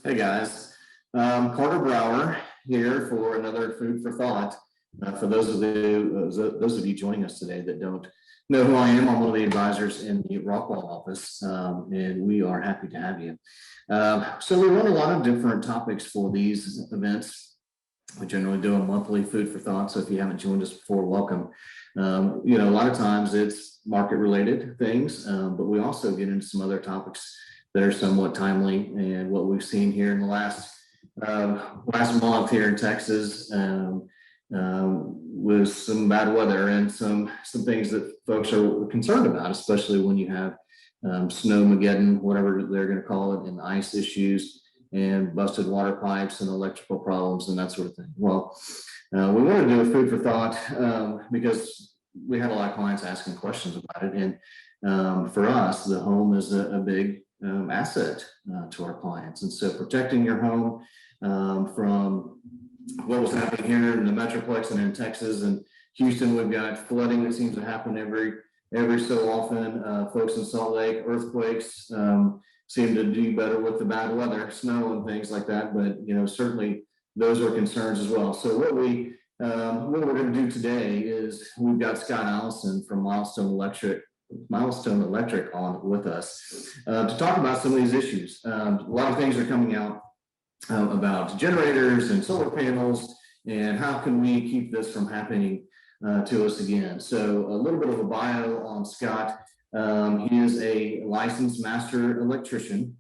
Hey guys, Carter Brower here for another food for thought. For those of you joining us today that don't know who I am, I'm one of the advisors in the Rockwall office, and we are happy to have you. So we run a lot of different topics for these events. We generally do a monthly food for thought. So if you haven't joined us before, welcome. A lot of times it's market related things, but we also get into some other topics that are somewhat timely. And what we've seen here in the last month here in Texas was some bad weather and some things that folks are concerned about, especially when you have snowmageddon, whatever they're going to call it, and ice issues and busted water pipes and electrical problems and that sort of thing. Well, we want to do a food for thought because we had a lot of clients asking questions about it. And for us, the home is a big asset to our clients. And so protecting your home from what was happening here in the Metroplex and in Texas and Houston, we've got flooding that seems to happen every so often. Folks in Salt Lake, earthquakes seem to do better with the bad weather, snow and things like that. But certainly those are concerns as well. So what we're going to do today is we've got Scott Allison from Milestone Electric on with us to talk about some of these issues. A lot of things are coming out about generators and solar panels and how can we keep this from happening to us again. So a little bit of a bio on Scott. He is a licensed master electrician.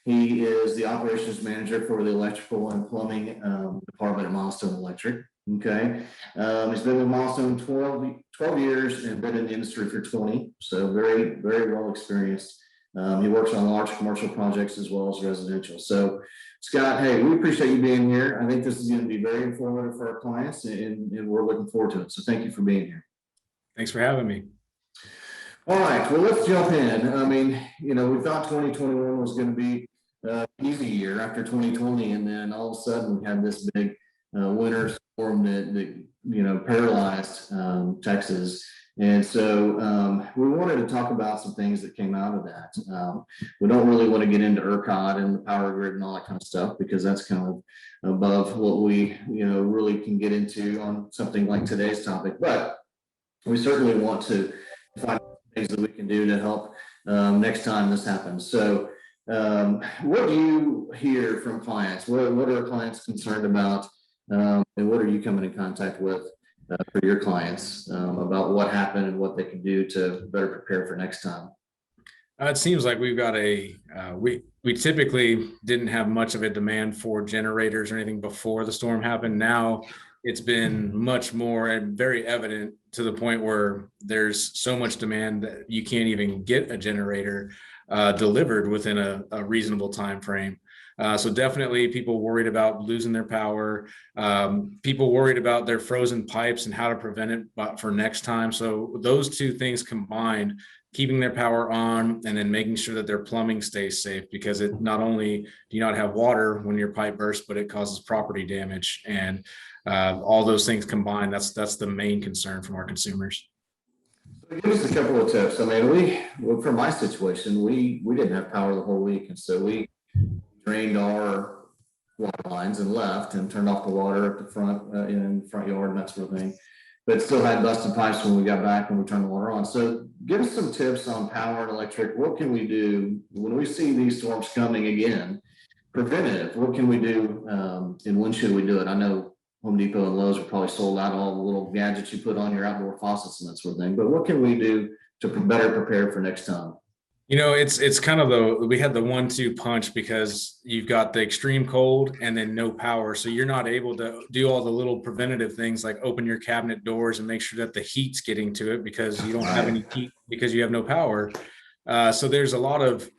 He is the operations manager for the electrical and plumbing department at Milestone Electric. Okay. He's been with Milestone 12 years and been in the industry for 20. So very, very well experienced. He works on large commercial projects as well as residential. So Scott, hey, we appreciate you being here. I think this is going to be very informative for our clients and we're looking forward to it. So thank you for being here. Thanks for having me. All right, well, let's jump in. I mean, we thought 2021 was going to be an easy year after 2020, and then all of a sudden we had this big winter storm that paralyzed Texas. And so we wanted to talk about some things that came out of that. We don't really want to get into ERCOT and the power grid and all that kind of stuff, because that's kind of above what we really can get into on something like today's topic. But we certainly want to find things that we can do to help next time this happens. So what do you hear from clients? What are clients concerned about? And what are you coming in contact with for your clients about what happened and what they can do to better prepare for next time? It seems like we've got we typically didn't have much of a demand for generators or anything before the storm happened. Now it's been much more and very evident to the point where there's so much demand that you can't even get a generator delivered within a reasonable time frame. So definitely people worried about losing their power, people worried about their frozen pipes and how to prevent it for next time. So those two things combined, keeping their power on and then making sure that their plumbing stays safe, because it not only do you not have water when your pipe bursts, but it causes property damage. And all those things combined, that's the main concern from our consumers. So give us a couple of tips. I mean, for my situation, we didn't have power the whole week. And so we drained our water lines and left and turned off the water at the front in the front yard and that sort of thing, but still had busted pipes when we got back and we turned the water on. So give us some tips on power and electric. What can we do when we see these storms coming again? Preventative, what can we do and when should we do it? I know Home Depot and Lowe's are probably sold out all the little gadgets you put on your outdoor faucets and that sort of thing, but what can we do to better prepare for next time? It's kind of we had the 1-2 punch, because you've got the extreme cold and then no power. So you're not able to do all the little preventative things like open your cabinet doors and make sure that the heat's getting to it, because you don't have any heat because you have no power. So there's a lot of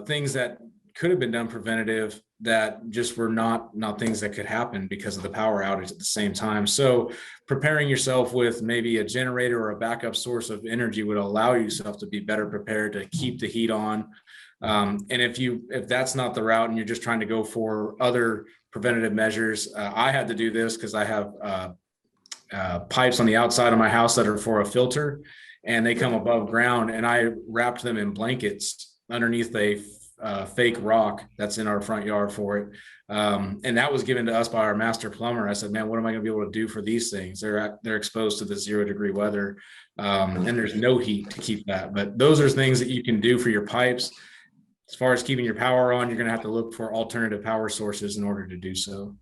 things that could have been done preventative that just were not things that could happen because of the power outage at the same time. So preparing yourself with maybe a generator or a backup source of energy would allow yourself to be better prepared to keep the heat on. And if that's not the route and you're just trying to go for other preventative measures, I had to do this because I have pipes on the outside of my house that are for a filter, and they come above ground, and I wrapped them in blankets underneath a fake rock that's in our front yard for it. And that was given to us by our master plumber. I said, man, what am I going to be able to do for these things? They're exposed to the 0-degree weather, and there's no heat to keep that. But those are things that you can do for your pipes. As far as keeping your power on, you're going to have to look for alternative power sources in order to do so.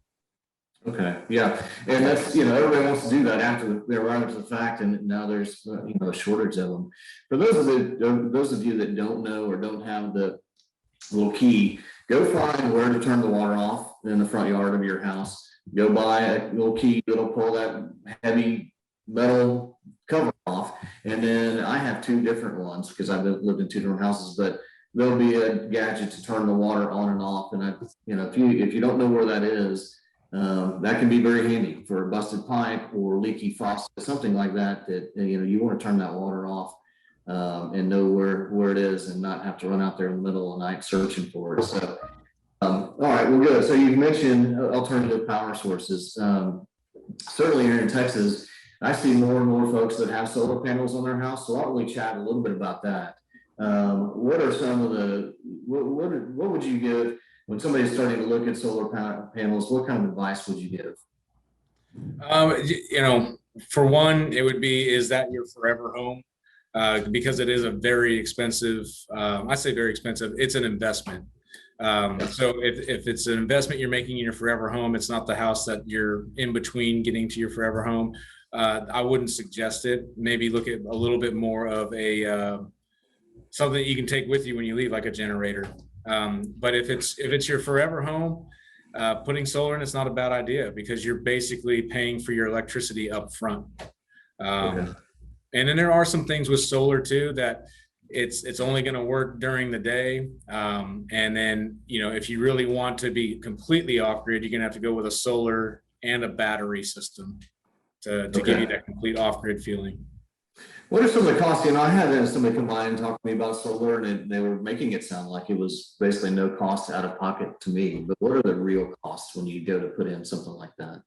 Okay, yeah, and that's, everybody wants to do that after they're right up to the fact, and now there's, a shortage of them. For those of you that don't know or don't have the little key, go find where to turn the water off in the front yard of your house. Go buy a little key, it'll pull that heavy metal cover off. And then I have 2 different ones because I've lived in 2 different houses, but there'll be a gadget to turn the water on and off. And if you don't know where that is, that can be very handy for a busted pipe or leaky faucet, something like that, you want to turn that water off and know where it is and not have to run out there in the middle of the night searching for it. So, all right, well, good. So you've mentioned alternative power sources. Certainly here in Texas, I see more and more folks that have solar panels on their house. So I'll really chat a little bit about that. What are some of the, what would you give when somebody's starting to look at solar panels? What kind of advice would you give? For one, it would be, is that your forever home? Because it is a very expensive, I say very expensive, it's an investment. So if it's an investment you're making in your forever home, it's not the house that you're in between getting to your forever home. I wouldn't suggest it. Maybe look at a little bit more of a something that you can take with you when you leave, like a generator. But if it's your forever home, putting solar in, it's not a bad idea because you're basically paying for your electricity up front. Okay. And then there are some things with solar too that it's only going to work during the day. And then, if you really want to be completely off grid, you're going to have to go with a solar and a battery system to give you that complete off grid feeling. What are some of the costs? I had somebody come by and talk to me about solar, and they were making it sound like it was basically no cost out of pocket to me. But what are the real costs when you go to put in something like that?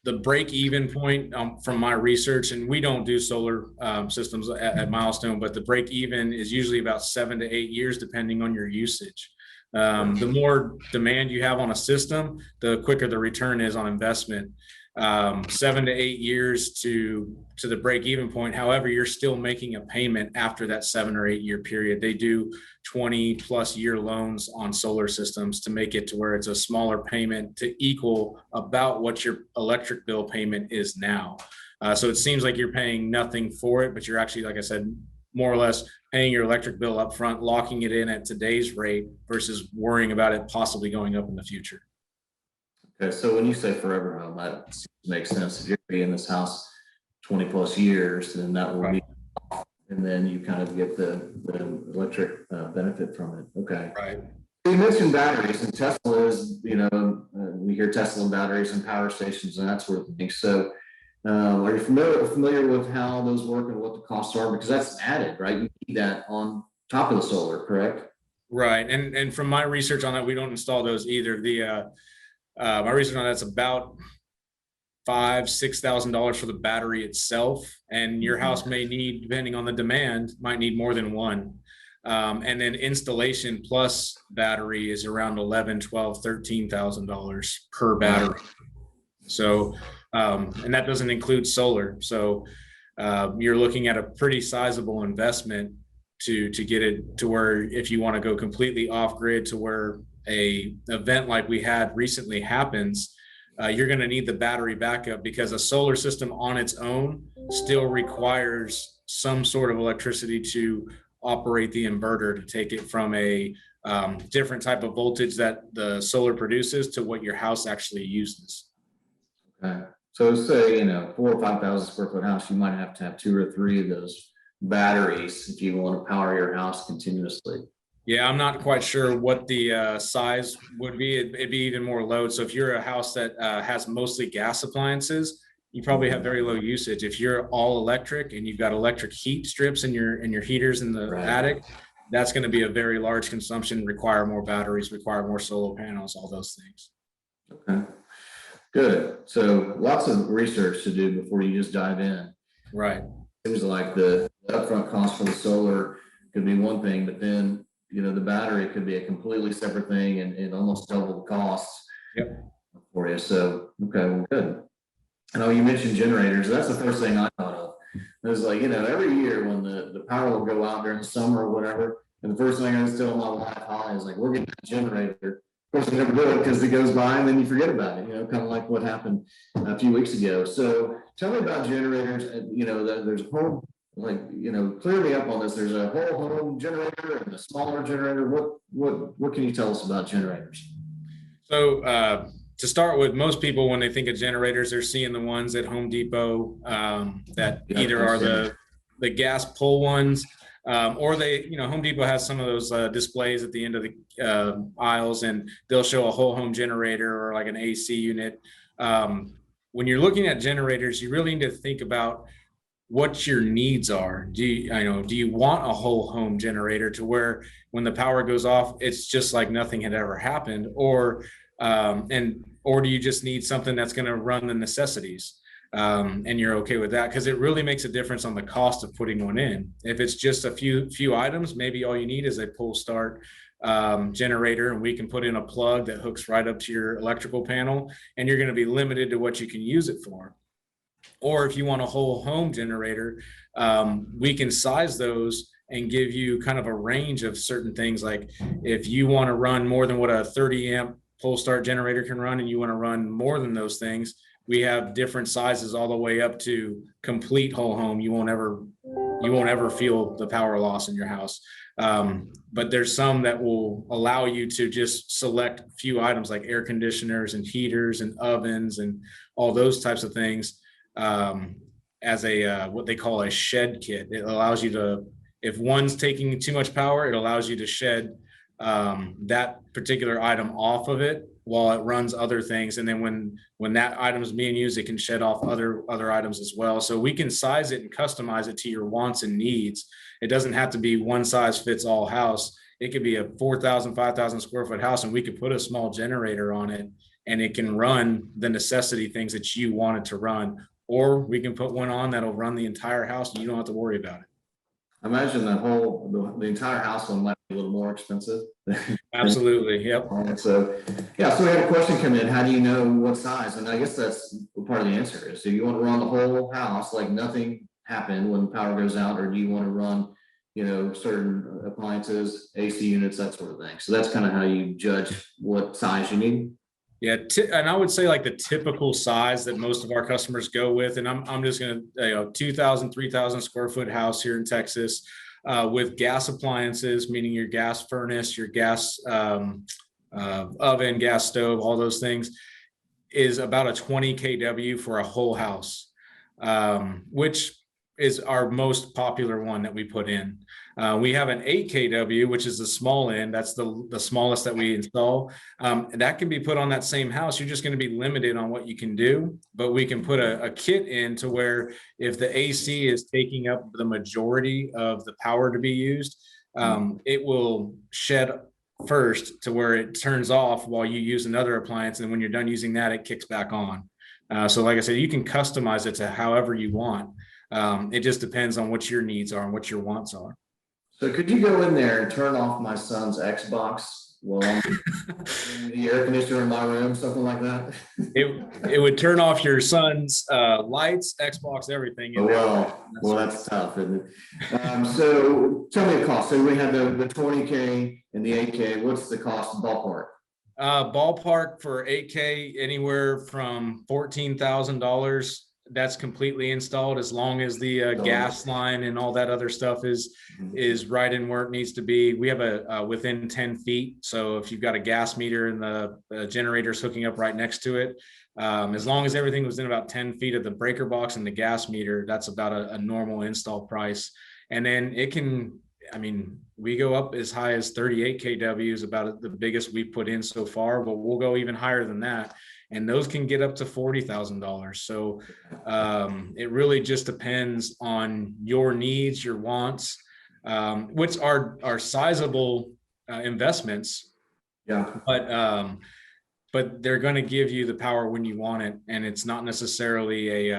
The break-even point from my research, and we don't do solar systems at Milestone, but the break-even is usually about 7 to 8 years, depending on your usage. The more demand you have on a system, the quicker the return is on investment. 7 to 8 years to the break-even point. However, you're still making a payment after that 7 or 8 year period. They do 20+ year loans on solar systems to make it to where it's a smaller payment to equal about what your electric bill payment is now. So it seems like you're paying nothing for it, but you're actually, like I said, more or less paying your electric bill up front, locking it in at today's rate versus worrying about it possibly going up in the future. Okay, so when you say forever home, that makes sense. If you're going to be in this house 20+ years, then that will be, and then you kind of get the electric benefit from it. Okay. Right. You mentioned batteries, and Tesla is, we hear Tesla batteries and power stations and that sort of thing. So are you familiar with how those work and what the costs are? Because that's added, right? You need that on top of the solar, correct? Right. And from my research on that, we don't install those either. My research on that's about $5,000-$6,000 for the battery itself, and your house may need, depending on the demand, might need more than one. And then installation plus battery is around $11,000, $12,000, $13,000 per battery. So, and that doesn't include solar. So you're looking at a pretty sizable investment to get it to where, if you want to go completely off grid to where a event like we had recently happens, you're going to need the battery backup, because a solar system on its own still requires some sort of electricity to operate the inverter, to take it from a different type of voltage that the solar produces to what your house actually uses. Okay. So say, 4,000 or 5,000 square foot house, you might have to have 2 or 3 of those batteries if you want to power your house continuously. Yeah, I'm not quite sure what the size would be. It'd be even more load. So if you're a house that has mostly gas appliances, you probably have very low usage. If you're all electric and you've got electric heat strips in your heaters in the attic, that's going to be a very large consumption, require more batteries, require more solar panels, all those things. Okay, good. So lots of research to do before you just dive in. Right. It was like the upfront cost for the solar could be one thing, but then, the battery could be a completely separate thing and almost double the costs. Yep. For you. So, okay, well, good. I know you mentioned generators. That's the first thing I thought of. It was like, every year when the power will go out during the summer or whatever, and the first thing I was telling my wife, Holly, is like, we're getting a generator. Of course, we never do it because it goes by and then you forget about it, kind of like what happened a few weeks ago. So tell me about generators. There's a whole, clear me up on this. There's a whole home generator and a smaller generator. What can you tell us about generators? So, to start with, most people, when they think of generators, they're seeing the ones at Home Depot that either are the gas pull ones, or Home Depot has some of those displays at the end of the aisles, and they'll show a whole home generator or like an AC unit. When you're looking at generators, you really need to think about what your needs are. Do you want a whole home generator to where when the power goes off, it's just like nothing had ever happened, or do you just need something that's going to run the necessities, and you're okay with that? Because it really makes a difference on the cost of putting one in. If it's just a few items, maybe all you need is a pull start generator, and we can put in a plug that hooks right up to your electrical panel, and you're going to be limited to what you can use it for. Or if you want a whole home generator, we can size those and give you kind of a range of certain things. Like if you want to run more than what a 30 amp pull start generator can run, and you want to run more than those things, we have different sizes all the way up to complete whole home. You won't ever feel the power loss in your house. But there's some that will allow you to just select a few items like air conditioners and heaters and ovens and all those types of things, as a what they call a shed kit. It allows you to, if one's taking too much power, it allows you to shed that particular item off of it while it runs other things. And then when that item is being used, it can shed off other items as well. So we can size it and customize it to your wants and needs. It doesn't have to be one size fits all house. It could be a 4,000, 5,000 square foot house, and we could put a small generator on it, and it can run the necessity things that you want it to run. Or we can put one on that'll run the entire house, and you don't have to worry about it. I imagine the entire house one might be a little more expensive. Absolutely. Yep. So we have a question come in. How do you know what size? And I guess that's part of the answer is, do you want to run the whole house like nothing happened when the power goes out, or do you want to run, certain appliances, AC units, that sort of thing? So that's kind of how you judge what size you need. Yeah, and I would say like the typical size that most of our customers go with, and I'm just going to 2,000, 3,000 square foot house here in Texas, with gas appliances, meaning your gas furnace, your gas oven, gas stove, all those things, is about a 20 kW for a whole house, which is our most popular one that we put in. We have an 8 kW, which is the small end. That's the smallest that we install. That can be put on that same house. You're just going to be limited on what you can do, but we can put a kit in to where if the AC is taking up the majority of the power to be used, it will shed first to where it turns off while you use another appliance. And when you're done using that, it kicks back on. So like I said, you can customize it to however you want. It just depends on what your needs are and what your wants are. So could you go in there and turn off my son's Xbox while I'm in the air conditioner in my room, something like that? It would turn off your son's lights, Xbox, everything. Well, that's tough, isn't it? So tell me the cost. So we have the 20K and the 8K. What's the cost ballpark? Ballpark for 8K, anywhere from $14,000. That's completely installed, as long as the gas line and all that other stuff is right in where it needs to be. We have a within 10 feet. So if you've got a gas meter and the generator's hooking up right next to it, as long as everything was in about 10 feet of the breaker box and the gas meter, that's about a normal install price. And then we go up as high as 38 kW is about the biggest we've put in so far, but we'll go even higher than that. And those can get up to $40,000. So it really just depends on your needs, your wants, which are sizable investments. Yeah. But they're going to give you the power when you want it, and it's not necessarily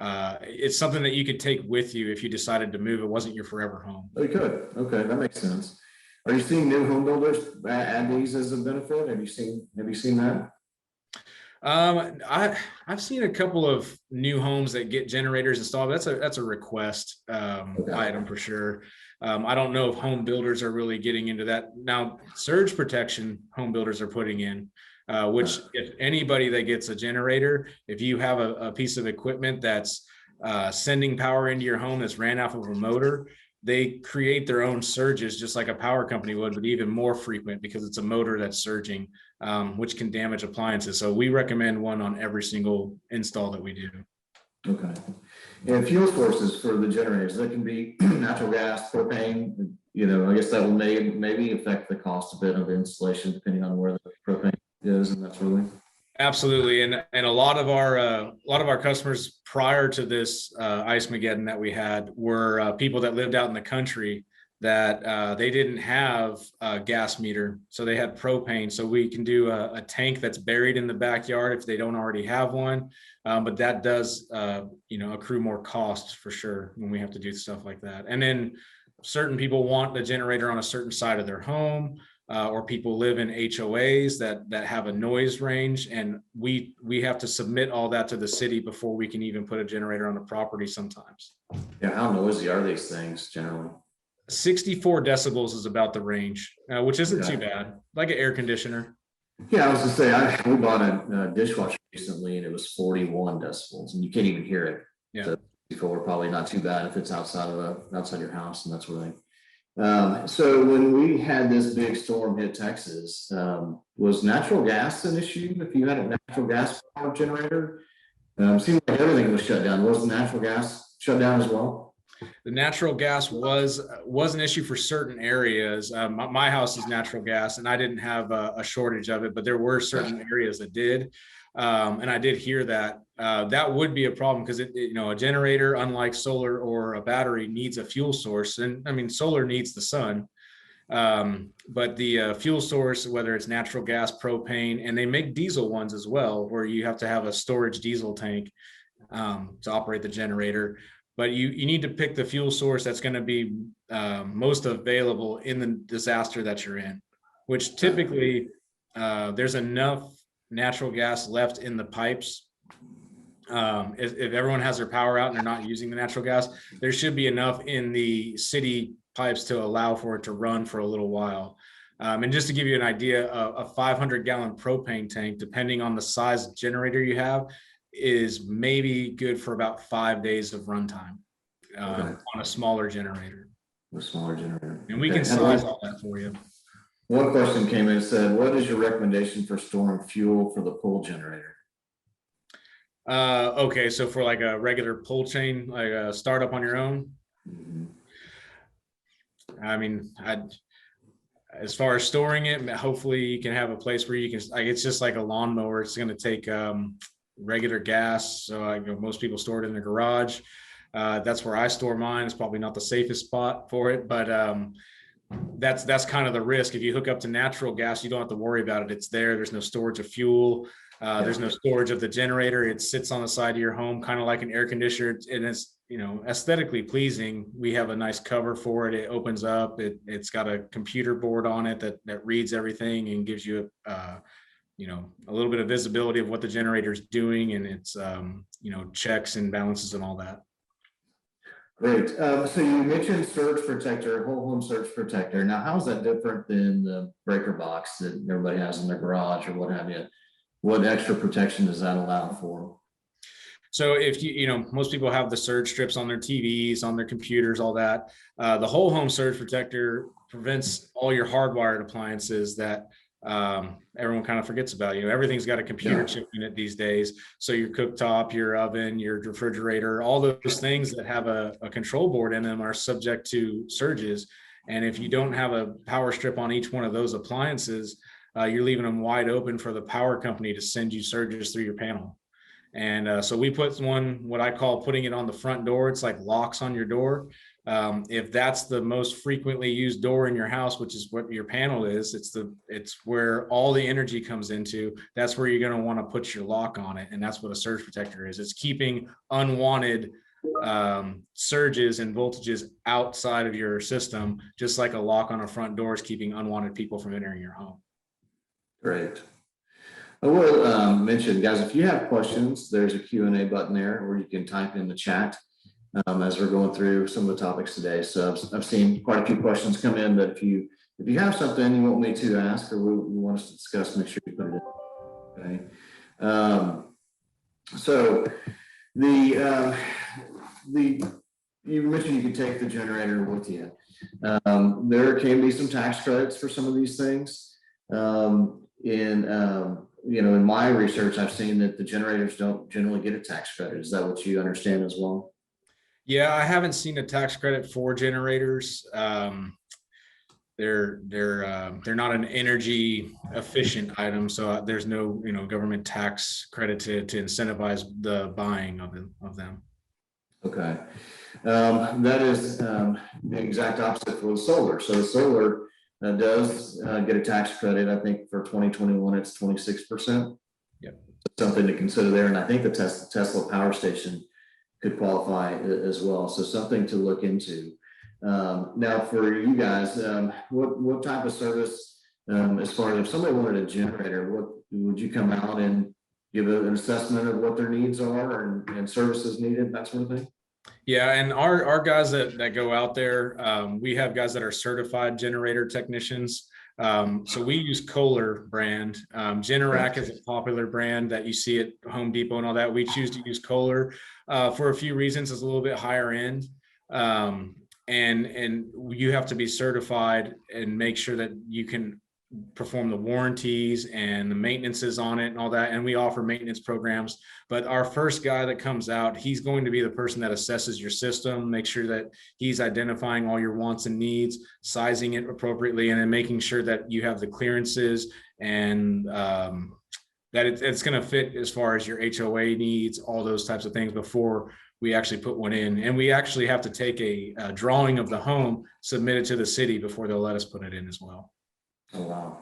it's something that you could take with you if you decided to move. It wasn't your forever home. Oh, you could. Okay, that makes sense. Are you seeing new home builders add these as a benefit? Have you seen that? I've seen a couple of new homes that get generators installed. That's a request Okay. item for sure. I don't know if home builders are really getting into that now. Surge protection home builders are putting in, which if anybody that gets a generator, if you have a piece of equipment that's sending power into your home that's ran off of a motor, they create their own surges just like a power company would, but even more frequent because it's a motor that's surging, which can damage appliances. So we recommend one on every single install that we do. Okay. And fuel sources for the generators, that can be natural gas, propane, I guess that will maybe affect the cost a bit of the installation depending on where the propane is, and that's really. Absolutely, and a lot of our customers prior to this Ice-Mageddon that we had were people that lived out in the country that they didn't have a gas meter, so they had propane. So we can do a tank that's buried in the backyard if they don't already have one, but that does accrue more costs for sure when we have to do stuff like that. And then certain people want the generator on a certain side of their home. Or people live in HOAs that have a noise range, and we have to submit all that to the city before we can even put a generator on the property sometimes. Yeah, how noisy are these things generally? 64 decibels is about the range, which isn't too bad, like an air conditioner. Yeah, I was gonna say, we bought a dishwasher recently and it was 41 decibels and you can't even hear it. Yeah. So 64 probably not too bad if it's outside your house and that's where they. So when we had this big storm hit Texas, was natural gas an issue? If you had a natural gas power generator, seemed like everything was shut down. Was the natural gas shut down as well? The natural gas was an issue for certain areas. My house is natural gas, and I didn't have a shortage of it, but there were certain areas that did. And I did hear that that would be a problem because a generator, unlike solar or a battery, needs a fuel source. And I mean, solar needs the sun, but the fuel source, whether it's natural gas, propane, and they make diesel ones as well, where you have to have a storage diesel tank to operate the generator. But you need to pick the fuel source that's going to be most available in the disaster that you're in, which typically there's enough natural gas left in the pipes. If everyone has their power out and they're not using the natural gas, there should be enough in the city pipes to allow for it to run for a little while. And just to give you an idea, a 500-gallon propane tank, depending on the size generator you have, is maybe good for about 5 days of runtime on a smaller generator. A smaller generator. And we can size all that for you. One question came in and said, what is your recommendation for storing fuel for the pull generator? Okay, so for like a regular pull chain, like a startup on your own. Mm-hmm. I mean, as far as storing it, hopefully you can have a place where you can, like, it's just like a lawnmower. It's going to take regular gas. So most people store it in the garage. That's where I store mine. It's probably not the safest spot for it, but that's kind of the risk. If you hook up to natural gas, you don't have to worry about it. It's there. There's no storage of fuel. There's no storage of the generator. It sits on the side of your home, kind of like an air conditioner, and it's aesthetically pleasing. We have a nice cover for it. It opens up. It's got a computer board on it that reads everything and gives you a little bit of visibility of what the generator is doing, and it's checks and balances and all that. Great. So you mentioned surge protector, whole home surge protector. Now, how is that different than the breaker box that everybody has in their garage or what have you? What extra protection does that allow for? So if most people have the surge strips on their TVs, on their computers, all that. The whole home surge protector prevents all your hardwired appliances that everyone kind of forgets about. Everything's got a computer chip in it these days. So your cooktop, your oven, your refrigerator, all those things that have a control board in them are subject to surges. And if you don't have a power strip on each one of those appliances, you're leaving them wide open for the power company to send you surges through your panel. And so we put what I call putting it on the front door. It's like locks on your door. If that's the most frequently used door in your house, which is what your panel is, it's where all the energy comes into. That's where you're going to want to put your lock on it, and that's what a surge protector is. It's keeping unwanted surges and voltages outside of your system, just like a lock on a front door is keeping unwanted people from entering your home. Great. I will mention, guys, if you have questions, there's a Q&A button there where you can type in the chat as we're going through some of the topics today. So I've seen quite a few questions come in, but if you have something you want me to ask or we want us to discuss, make sure you put it in. Okay. So you mentioned you could take the generator with you. There can be some tax credits for some of these things. In my research, I've seen that the generators don't generally get a tax credit. Is that what you understand as well? Yeah, I haven't seen a tax credit for generators. They're not an energy efficient item, so there's no government tax credit to incentivize the buying of them. Okay, that is the exact opposite for the solar. So the solar does get a tax credit. I think for 2021 it's 26%. Yep. Something to consider there, and I think the Tesla power station could qualify as well. So something to look into. Now for you guys, what type of service, as far as if somebody wanted a generator, what would you come out and give an assessment of what their needs are and services needed, that sort of thing? Yeah, and our guys that go out there, we have guys that are certified generator technicians. So we use Kohler brand. Generac is a popular brand that you see at Home Depot and all that. We choose to use Kohler for a few reasons. It's a little bit higher end. And you have to be certified and make sure that you can perform the warranties and the maintenances on it and all that. And we offer maintenance programs. But our first guy that comes out, he's going to be the person that assesses your system, make sure that he's identifying all your wants and needs, sizing it appropriately, and then making sure that you have the clearances and that it's going to fit as far as your HOA needs, all those types of things before we actually put one in. And we actually have to take a drawing of the home, submit it to the city before they'll let us put it in as well. Oh, wow.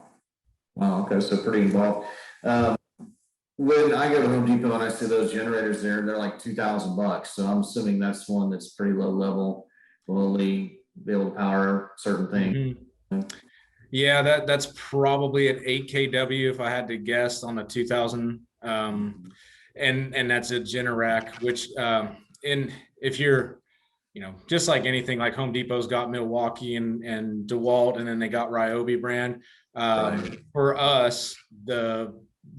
Wow. Okay. So pretty involved. When I go to Home Depot and I see those generators there, they're like $2,000. So I'm assuming that's one that's pretty low level, will only be able to power certain things. Mm-hmm. Yeah, that's probably an 8 kW if I had to guess on the 2000. And that's a Generac, which if you're, just like anything, like Home Depot's got Milwaukee and DeWalt, and then they got Ryobi brand. Right. For us, the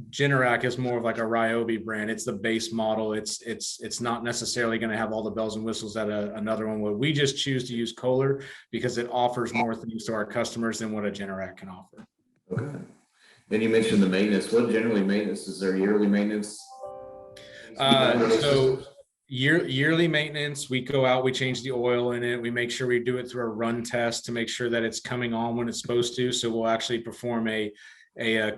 Generac is more of like a Ryobi brand. It's the base model. It's not necessarily going to have all the bells and whistles that another one would. We just choose to use Kohler because it offers more things to our customers than what a Generac can offer. Okay. And you mentioned the maintenance. What generally maintenance is there? Yearly maintenance? So yearly maintenance, we go out, we change the oil in it, we make sure we do it through a run test to make sure that it's coming on when it's supposed to. So we'll actually perform a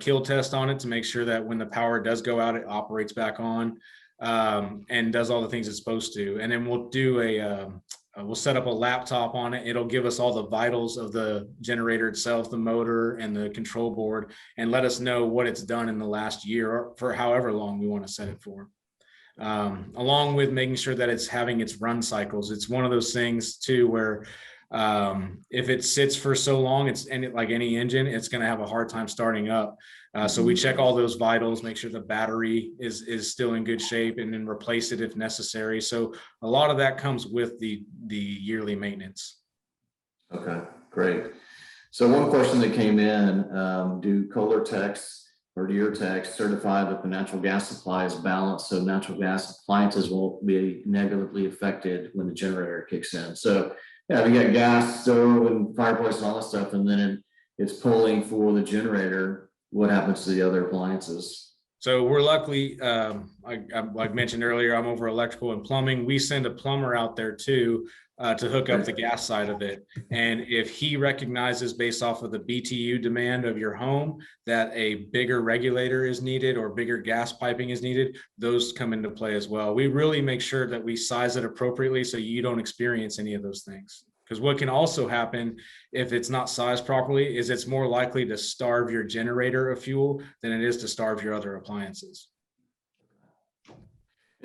kill test on it to make sure that when the power does go out, it operates back on and does all the things it's supposed to. And then we'll do we'll set up a laptop on it. It'll give us all the vitals of the generator itself, the motor and the control board, and let us know what it's done in the last year or for however long we want to set it for. Along with making sure that it's having its run cycles. It's one of those things too, where if it sits for so long, like any engine, it's going to have a hard time starting up. So we check all those vitals, make sure the battery is still in good shape, and then replace it if necessary. So a lot of that comes with the yearly maintenance. Okay, great. So one question that came in, do Kohler techs or do your techs certify that the natural gas supply is balanced so natural gas appliances won't be negatively affected when the generator kicks in? So yeah, we got gas, stove, and fireplace and all that stuff, and then it's pulling for the generator. What happens to the other appliances? So we're luckily, like mentioned earlier, I'm over electrical and plumbing. We send a plumber out there too to hook up the gas side of it. And if he recognizes based off of the BTU demand of your home that a bigger regulator is needed or bigger gas piping is needed, those come into play as well. We really make sure that we size it appropriately so you don't experience any of those things. Because what can also happen if it's not sized properly is it's more likely to starve your generator of fuel than it is to starve your other appliances.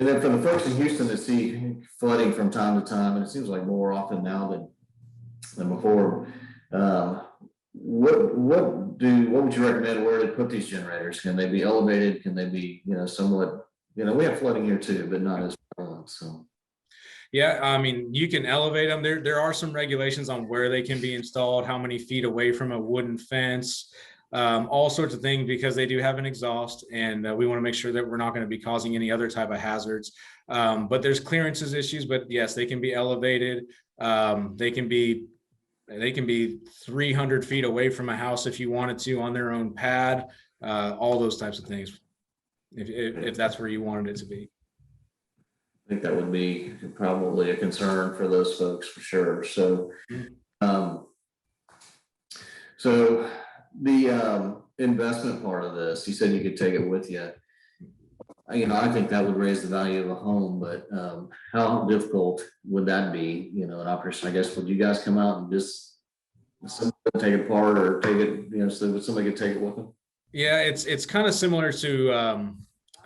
And then for the folks in Houston that see flooding from time to time, and it seems like more often now than before, what would you recommend where to put these generators? Can they be elevated? Can they be, somewhat, we have flooding here too, but not as prevalent, so. Yeah, I mean, you can elevate them. There are some regulations on where they can be installed, how many feet away from a wooden fence, all sorts of things, because they do have an exhaust, and we want to make sure that we're not going to be causing any other type of hazards. But there's clearances issues, but yes, they can be elevated. They can be 300 feet away from a house if you wanted to on their own pad, all those types of things, if that's where you wanted it to be. I think that would be probably a concern for those folks for sure. So, so the investment part of this, you said you could take it with you. I think that would raise the value of a home, but how difficult would that be? An operation, I guess, would you guys come out and just take it apart or take it, so somebody could take it with them? Yeah, it's kind of similar to,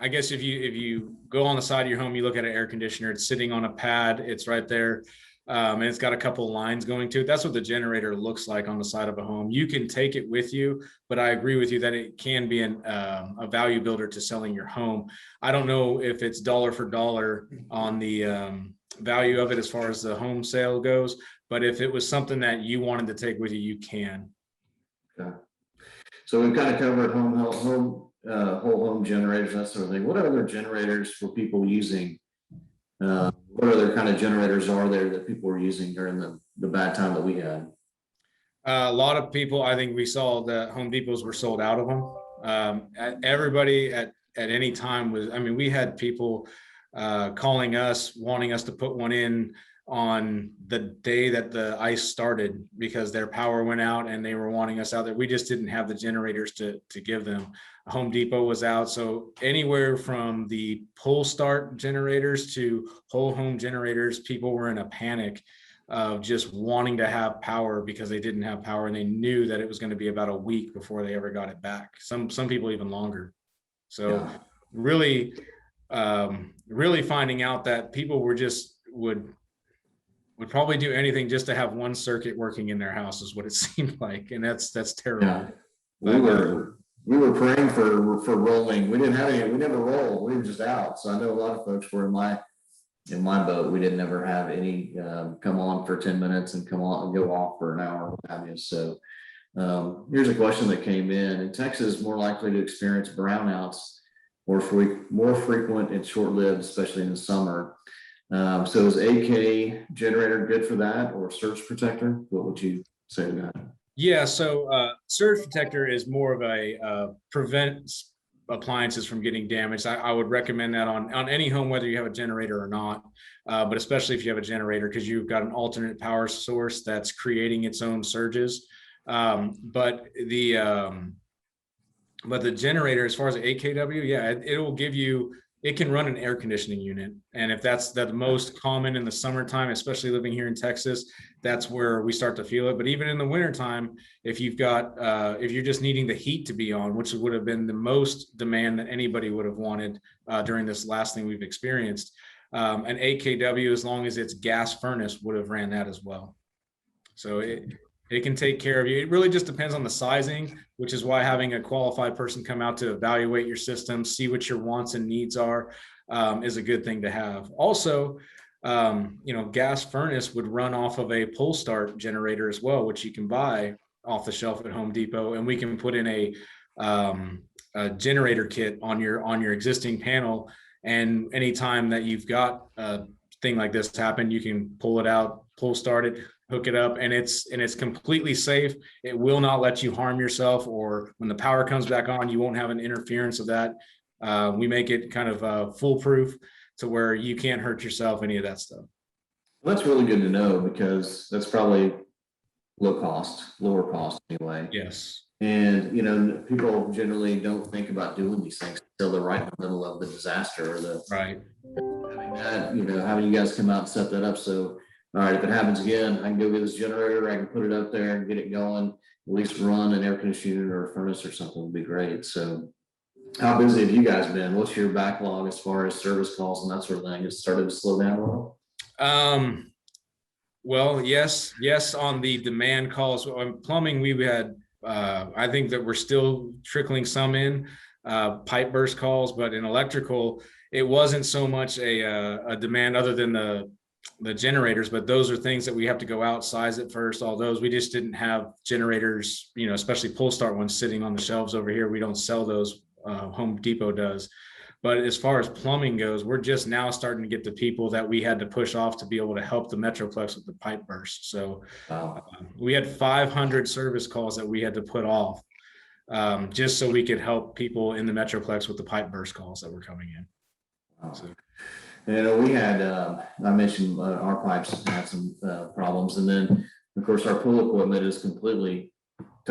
I guess if you go on the side of your home, you look at an air conditioner, it's sitting on a pad, it's right there, and it's got a couple lines going to it. That's what the generator looks like on the side of a home. You can take it with you, but I agree with you that it can be a value builder to selling your home. I don't know if it's dollar for dollar on the value of it as far as the home sale goes, but if it was something that you wanted to take with you, you can. Okay. So we've kind of covered whole home generators, that sort of thing. What other generators for people using? What other kind of generators are there that people were using during the bad time that we had? A lot of people, I think we saw the Home Depots were sold out of them. Everybody at any time we had people calling us, wanting us to put one in on the day that the ice started because their power went out and they were wanting us out there. We just didn't have the generators to give them. Home Depot was out. So anywhere from the pull start generators to whole home generators, people were in a panic of just wanting to have power because they didn't have power, and they knew that it was going to be about a week before they ever got it back. Some people even longer. So yeah. Really finding out that people were just would probably do anything just to have one circuit working in their house is what it seemed like. And that's terrible. Yeah. We were praying for rolling. We didn't have any, we never rolled. We were just out. So I know a lot of folks were in my boat. We didn't ever have any come on for 10 minutes and come on and go off for an hour, what have you. So here's a question that came in Texas, more likely to experience brownouts more frequent and short-lived, especially in the summer. So is AK generator good for that, or surge protector? What would you say to that? Yeah, so surge protector is more of a prevents appliances from getting damaged. I would recommend that on any home, whether you have a generator or not, but especially if you have a generator, because you've got an alternate power source that's creating its own surges. But the generator, as far as the AKW, yeah, it will give you. It can run an air conditioning unit. And if that's the most common in the summertime, especially living here in Texas, that's where we start to feel it. But even in the wintertime, if you've got, if you're just needing the heat to be on, which would have been the most demand that anybody would have wanted during this last thing we've experienced, an AKW, as long as it's gas furnace, would have ran that as well. So it can take care of you. It really just depends on the sizing, which is why having a qualified person come out to evaluate your system, see what your wants and needs are, is a good thing to have. Also, gas furnace would run off of a pull start generator as well, which you can buy off the shelf at Home Depot, and we can put in a generator kit on your existing panel. And anytime that you've got a thing like this happen, you can pull it out, pull start it, hook it up, and it's completely safe. It will not let you harm yourself, or when the power comes back on, you won't have an interference of that. We make it kind of foolproof to where you can't hurt yourself, any of that stuff. Well, that's really good to know because that's probably lower cost anyway. Yes. And, people generally don't think about doing these things until they're right in the middle of the disaster or Right. having that, having you guys come out and set that up. So, all right, if it happens again, I can go get this generator, I can put it up there and get it going, at least run an air conditioner or a furnace or something would be great. So how busy have you guys been? What's your backlog as far as service calls and that sort of thing? It started to slow down a little? Well, yes, on the demand calls. On plumbing, we had, I think that we're still trickling some in, pipe burst calls, but in electrical, it wasn't so much a demand other than the generators, but those are things that we have to go out, size it first. All those, we just didn't have generators, especially pull start ones sitting on the shelves over here. We don't sell those. Home Depot does. But as far as plumbing goes, we're just now starting to get the people that we had to push off to be able to help the Metroplex with the pipe burst. So we had 500 service calls that we had to put off just so we could help people in the Metroplex with the pipe burst calls that were coming in. Wow. So. We had, I mentioned our pipes had some problems. And then, of course, our pool equipment is completely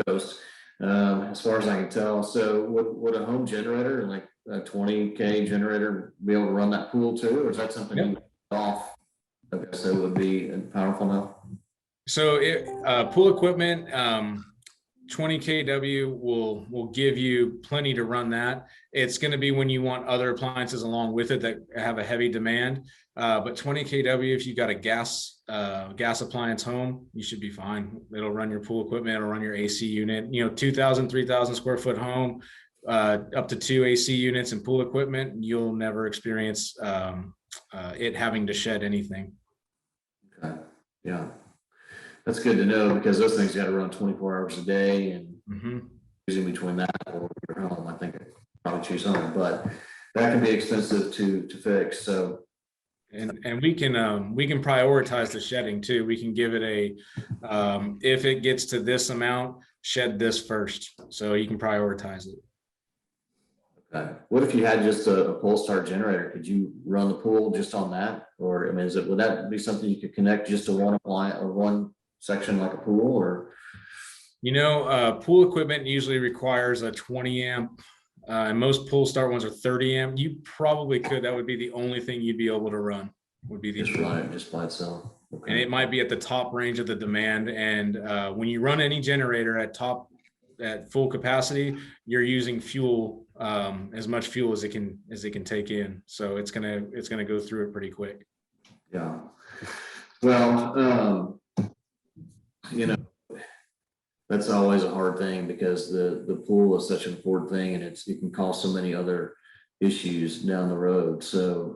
toast, as far as I can tell. So would a home generator, like a 20K generator, be able to run that pool too? Or is that something you off? I guess it would be powerful enough. So pool equipment, 20 kW will give you plenty to run that. It's going to be when you want other appliances along with it that have a heavy demand. But 20 kW, if you've got a gas appliance home, you should be fine. It'll run your pool equipment, it'll run your AC unit. 2,000, 3,000 square foot home, up to 2 AC units and pool equipment, you'll never experience it having to shed anything. Okay. Yeah. That's good to know because those things got to run 24 hours a day, and choosing between that or your home, I think I'd probably choose home, but that can be expensive to fix. So, and we can prioritize the shedding too. We can give it a if it gets to this amount, shed this first, so you can prioritize it. Okay. What if you had just a pull start generator? Could you run the pool just on that, or I mean, would that be something you could connect just to one appliance or one section like a pool? Or pool equipment usually requires a 20 amp and most pull start ones are 30 amp. You probably could. That would be the only thing you'd be able to run, would be the just run it just by itself. Okay. And it might be at the top range of the demand. And when you run any generator at full capacity, you're using fuel, as much fuel as it can take in, so it's gonna go through it pretty quick. Yeah. Well, that's always a hard thing because the pool is such an important thing, and it can cause so many other issues down the road. So,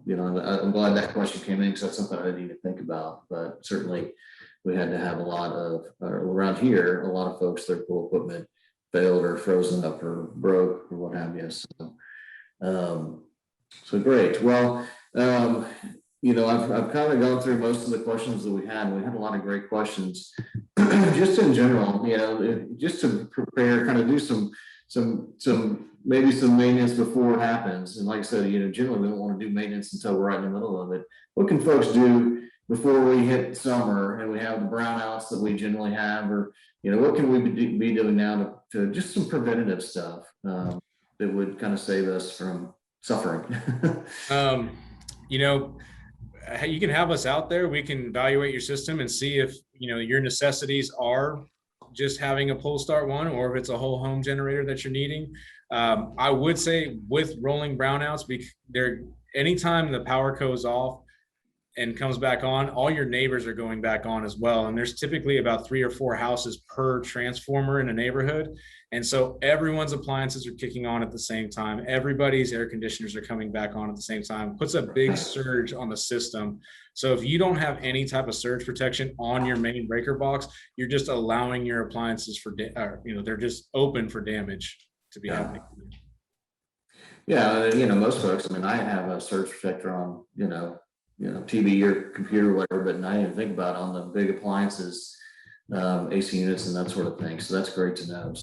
I'm glad that question came in because that's something I didn't even think about. But certainly, we had to have a lot of around here. A lot of folks, their pool equipment failed or frozen up or broke or what have you. So great. Well, I've kind of gone through most of the questions that we had. We had a lot of great questions. Just in general, just to prepare, kind of do some maybe some maintenance before it happens. And like I said, generally we don't want to do maintenance until we're right in the middle of it. What can folks do before we hit summer and we have the brownouts that we generally have, or what can we be doing now to just some preventative stuff that would kind of save us from suffering? You can have us out there. We can evaluate your system and see if your necessities are just having a pull start one, or if it's a whole home generator that you're needing. I would say with rolling brownouts, anytime the power goes off and comes back on, all your neighbors are going back on as well. And there's typically about 3 or 4 houses per transformer in a neighborhood. And so everyone's appliances are kicking on at the same time. Everybody's air conditioners are coming back on at the same time. Puts a big surge on the system. So if you don't have any type of surge protection on your main breaker box, you're just allowing your appliances they're just open for damage to be happening. Yeah, most folks, I have a surge protector on, TV or computer or whatever, but I didn't think about it on the big appliances, AC units and that sort of thing. So that's great to know.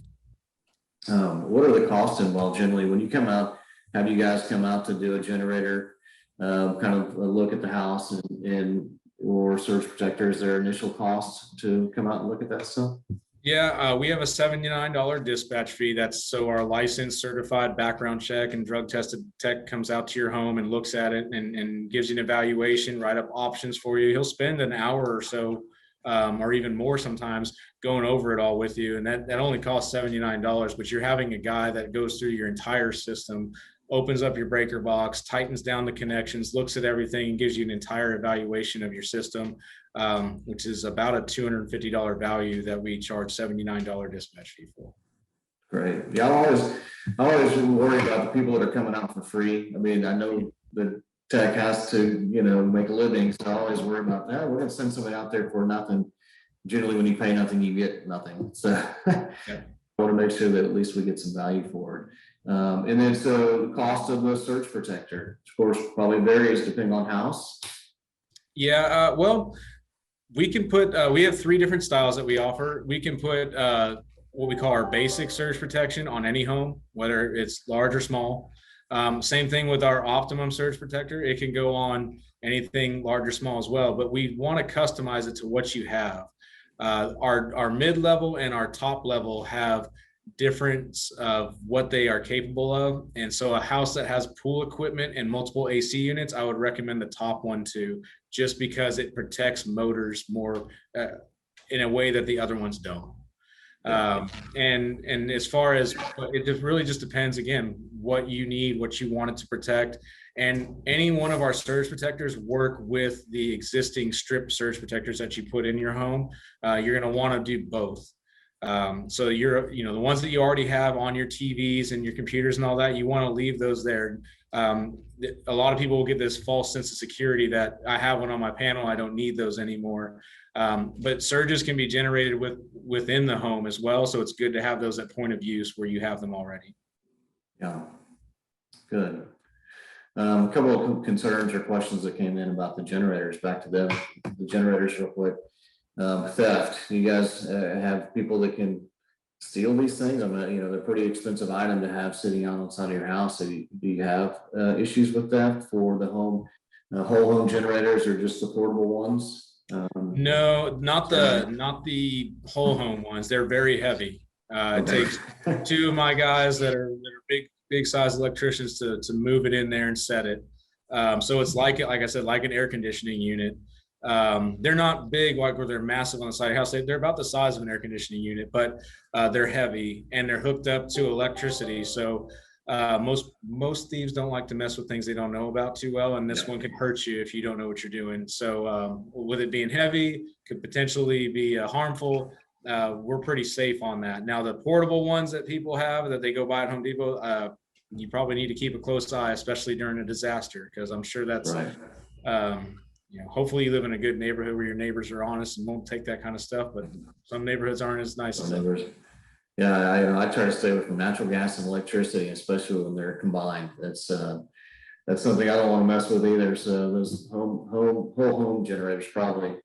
What are the costs involved generally when you come out? Have you guys come out to do a generator, kind of look at the house and or surge protector? Is there initial cost to come out and look at that stuff? Yeah, we have a $79 dispatch fee. That's so our licensed, certified background check and drug tested tech comes out to your home and looks at it and gives you an evaluation, write up options for you. He'll spend an hour or so, or even more sometimes, going over it all with you. And that only costs $79, but you're having a guy that goes through your entire system, opens up your breaker box, tightens down the connections, looks at everything, and gives you an entire evaluation of your system. Which is about a $250 value that we charge $79 dispatch fee for. Great. Yeah, I always worry about the people that are coming out for free. I mean, I know the tech has to, make a living, so I always worry about that. We're going to send somebody out there for nothing. Generally, when you pay nothing, you get nothing. So yeah. I want to make sure that at least we get some value for it. And then so the cost of the surge protector, of course, probably varies depending on house. Yeah, well, we can put, we have 3 different styles that we offer. We can put what we call our basic surge protection on any home, whether it's large or small. Same thing with our optimum surge protector. It can go on anything large or small as well, but we want to customize it to what you have. Our mid-level and our top level have difference of what they are capable of. And so a house that has pool equipment and multiple AC units, I would recommend the top one too, just because it protects motors more in a way that the other ones don't. And as far as it just really just depends, again, what you need, what you want it to protect. And any one of our surge protectors work with the existing strip surge protectors that you put in your home. You're going to want to do both. So the ones that you already have on your TVs and your computers and all that, you want to leave those there. A lot of people will get this false sense of security that I have one on my panel, I don't need those anymore. But surges can be generated within the home as well. So it's good to have those at point of use where you have them already. Yeah, good. A couple of concerns or questions that came in about the generators. Back to the generators real quick. Theft. You guys have people that can steal these things? I mean, they're pretty expensive item to have sitting out on the side of your house. So do you have issues with that for the home, whole home generators or just the portable ones? No, not the whole home ones. They're very heavy. It takes 2 of my guys that are big size electricians to move it in there and set it. So it's like I said, like an air conditioning unit. They're not big, like where they're massive on the side of the house. They're about the size of an air conditioning unit, but they're heavy and they're hooked up to electricity. So most thieves don't like to mess with things they don't know about too well, and this one can hurt you if you don't know what you're doing. So with it being heavy, could potentially be harmful. We're pretty safe on that. Now the portable ones that people have that they go buy at Home Depot, you probably need to keep a close eye, especially during a disaster, because I'm sure that's right. Hopefully you live in a good neighborhood where your neighbors are honest and won't take that kind of stuff, but some neighborhoods aren't as nice as others. Yeah, I try to stay away from natural gas and electricity, especially when they're combined. That's something I don't want to mess with either. So those whole home generators, probably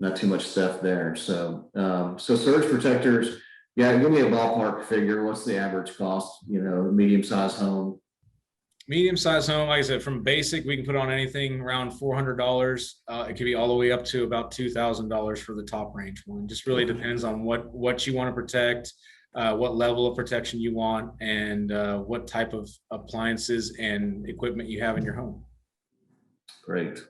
not too much stuff there. So surge protectors, yeah, give me a ballpark figure. What's the average cost? Medium-sized home. Medium-sized home, like I said, from basic, we can put on anything around $400. It could be all the way up to about $2,000 for the top range one. Just really depends on what you want to protect, what level of protection you want, and what type of appliances and equipment you have in your home. Great.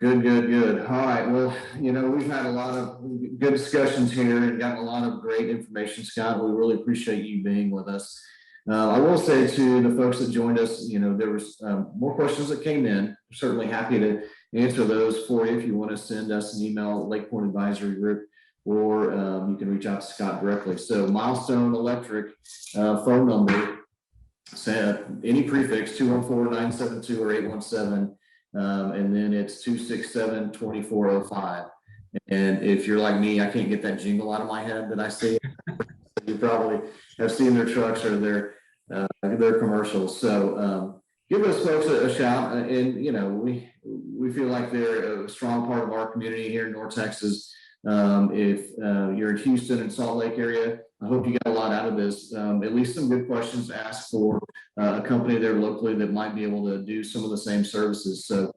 Good. All right. Well, we've had a lot of good discussions here and gotten a lot of great information, Scott. We really appreciate you being with us. I will say to the folks that joined us, there was more questions that came in. We're certainly happy to answer those for you if you want to send us an email at Lake Point Advisory Group, or you can reach out to Scott directly. So Milestone Electric phone number, any prefix 214-972 or 817, and then it's 267-2405. And if you're like me, I can't get that jingle out of my head that I see. You probably have seen their trucks or their commercials. So give those folks a shout. And we feel like they're a strong part of our community here in North Texas. If you're in Houston and Salt Lake area, I hope you got a lot out of this. At least some good questions asked for a company there locally that might be able to do some of the same services. So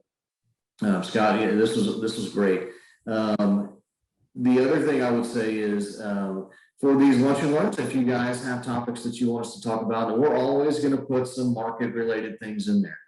Scott, yeah, this was great. The other thing I would say is, for these lunch and learns, if you guys have topics that you want us to talk about, and we're always going to put some market related things in there,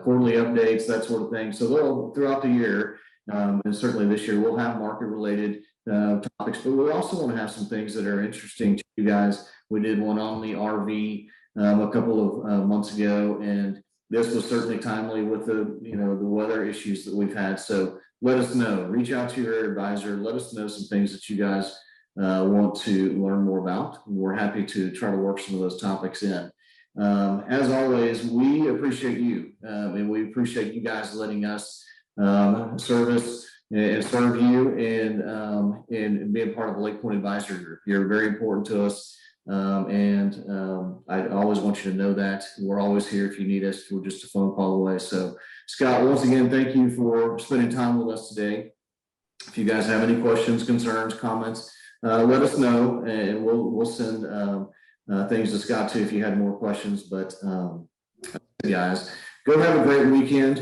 quarterly updates, that sort of thing. So throughout the year, and certainly this year, we'll have market related topics, but we also want to have some things that are interesting to you guys. We did one on the RV a couple of months ago, and this was certainly timely with the weather issues that we've had. So let us know, reach out to your advisor, let us know some things that you guys want to learn more about. We're happy to try to work some of those topics in. As always, we appreciate you, and we appreciate you guys letting us service and serve you and being part of the Lake Point Advisory Group. You're very important to us. I always want you to know that we're always here if you need us. We're just a phone call away. So Scott, once again, thank you for spending time with us today. If you guys have any questions, concerns, comments, let us know, and we'll send things to Scott too if you had more questions. But guys, go have a great weekend.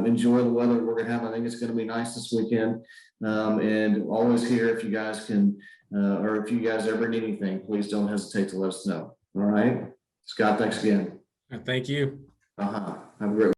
Enjoy the weather we're gonna have. I think it's gonna be nice this weekend. And always here if you guys can, or if you guys ever need anything, please don't hesitate to let us know. All right, Scott, thanks again. Thank you. Have a great